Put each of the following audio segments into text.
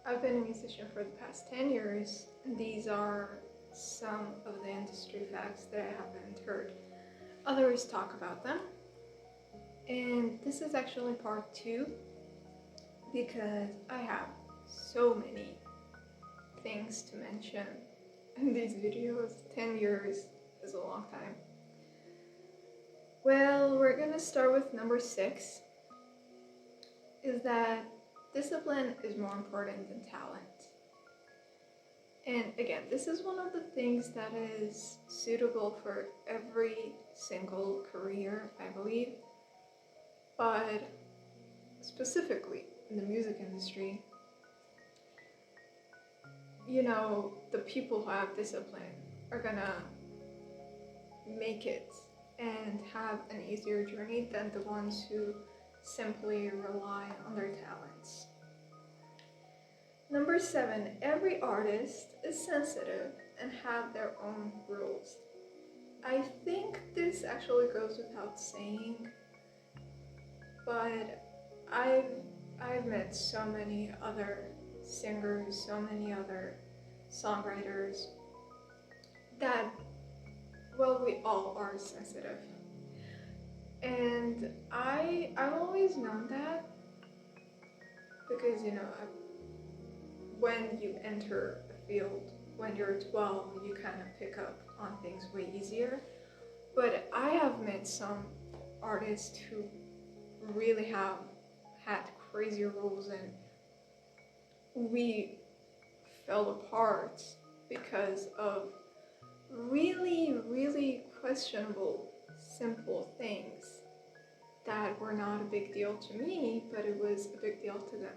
I've been a musician for the past 10 years, and these are some of the industry facts that I haven't heard others talk about them. And this is actually part 2 because I have so many things to mention in these videos. 10 years is a long time. Well, we're gonna start with number 6, is that discipline is more important than talent. And again, this is one of the things that is suitable for every single career, I believe. But specifically in the music industry, the people who have discipline are gonna make it and have an easier journey than the ones who simply rely on their talents. Number 7, every artist is sensitive and have their own rules. I think this actually goes without saying, but I've met so many other singers, so many other songwriters that, well, we all are sensitive. And I've always known that because, when you enter a field, when you're 12, you kind of pick up on things way easier. But I have met some artists who really have had crazy rules, and we fell apart because of really, really questionable, simple things that were not a big deal to me, but it was a big deal to them.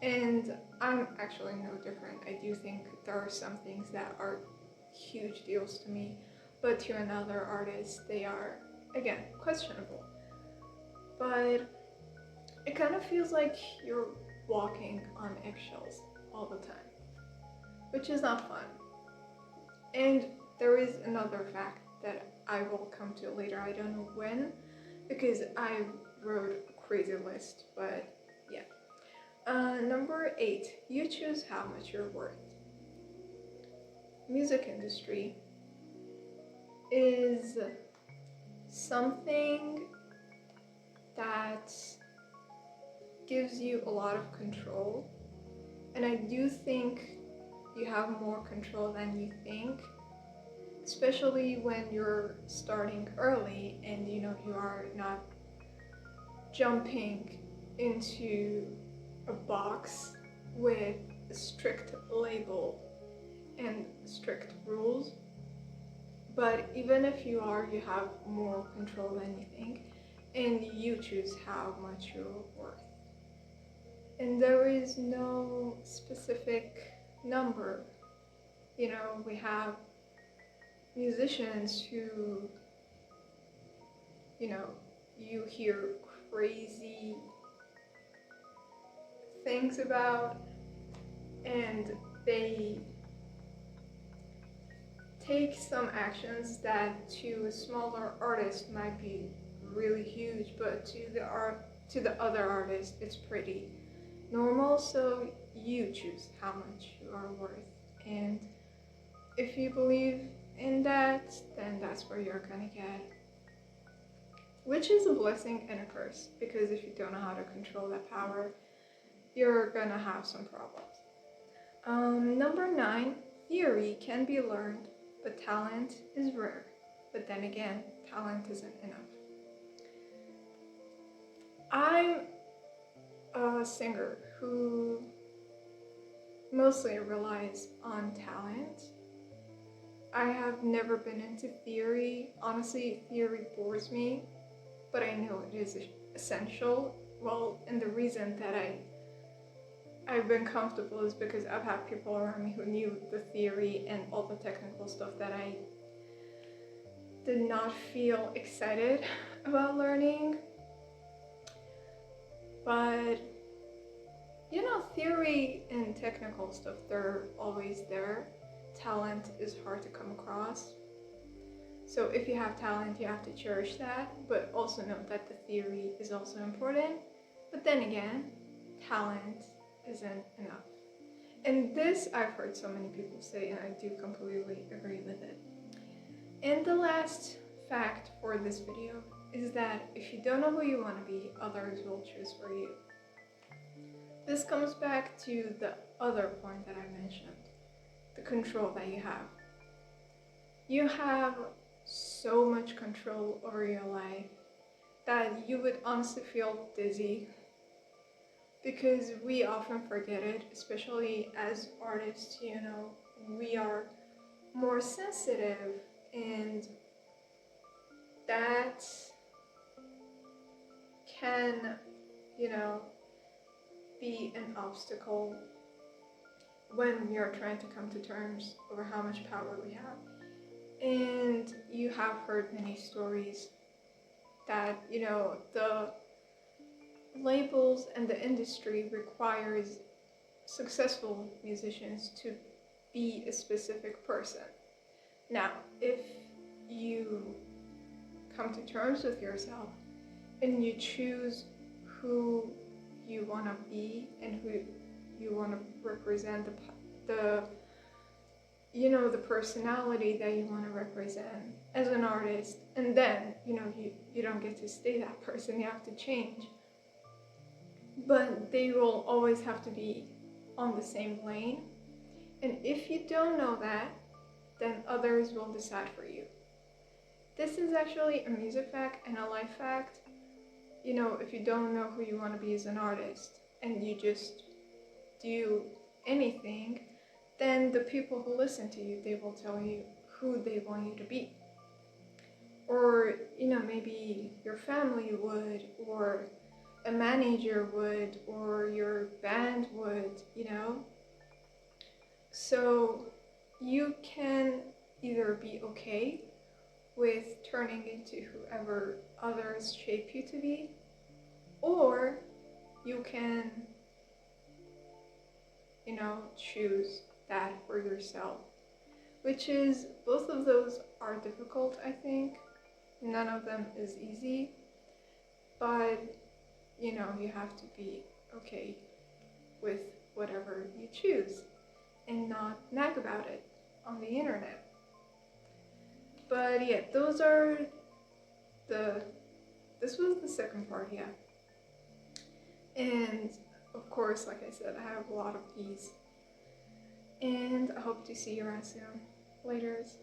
And I'm actually no different. I do think there are some things that are huge deals to me, but to another artist, they are, again, questionable. But it kind of feels like you're walking on eggshells all the time, which is not fun. And there is another fact that I will come to later. I don't know when, because I wrote a crazy list, but yeah. Number 8, you choose how much you're worth. Music industry is something that gives you a lot of control, and I do think you have more control than you think, especially when you're starting early and you are not jumping into a box with a strict label and strict rules. But even if you are, you have more control than you think, and you choose how much you're worth. And there is no specific number. We have musicians who, you hear crazy things about, and they take some actions that to a smaller artist might be really huge, but to the other artist it's pretty normal. So you choose how much you are worth, and if you believe in that, then that's where you're gonna get, which is a blessing and a curse, because if you don't know how to control that power, you're gonna have some problems. Number 9, theory can be learned, but talent is rare. But then again, talent isn't enough. I'm a singer who mostly relies on talent. I have never been into theory. Honestly, theory bores me, but I know it is essential. Well, and the reason that I've been comfortable is because I've had people around me who knew the theory and all the technical stuff that I did not feel excited about learning. But theory and technical stuff, they're always there. Talent is hard to come across. So if you have talent, you have to cherish that, but also know that the theory is also important. But then again, talent isn't enough. And this I've heard so many people say, and I do completely agree with it. And the last fact for this video is that if you don't know who you want to be, others will choose for you. This comes back to the other point that I mentioned, the control that you have. You have so much control over your life that you would honestly feel dizzy, because we often forget it, especially as artists, you know, we are more sensitive, and that can, you know, be an obstacle when you're trying to come to terms over how much power we have. And you have heard many stories that, you know, the labels and the industry requires successful musicians to be a specific person. Now, if you come to terms with yourself and you choose who you want to be and who you want to represent, the you know, the personality that you want to represent as an artist, and then, you know, you don't get to stay that person, you have to change. But they will always have to be on the same lane. And if you don't know that, then others will decide for you. This is actually a music fact and a life fact. You know, if you don't know who you want to be as an artist and you just do anything, then the people who listen to you, they will tell you who they want you to be. Or, you know, maybe your family would, or a manager would, or your band would, you know. So you can either be okay with turning into whoever others shape you to be, or you can, you know, choose that for yourself, which is, both of those are difficult, I think. None of them is easy, but, you know, you have to be okay with whatever you choose and not nag about it on the internet. But yeah, this was the second part, yeah. And of course, like I said, I have a lot of these. And I hope to see you around soon. Laters.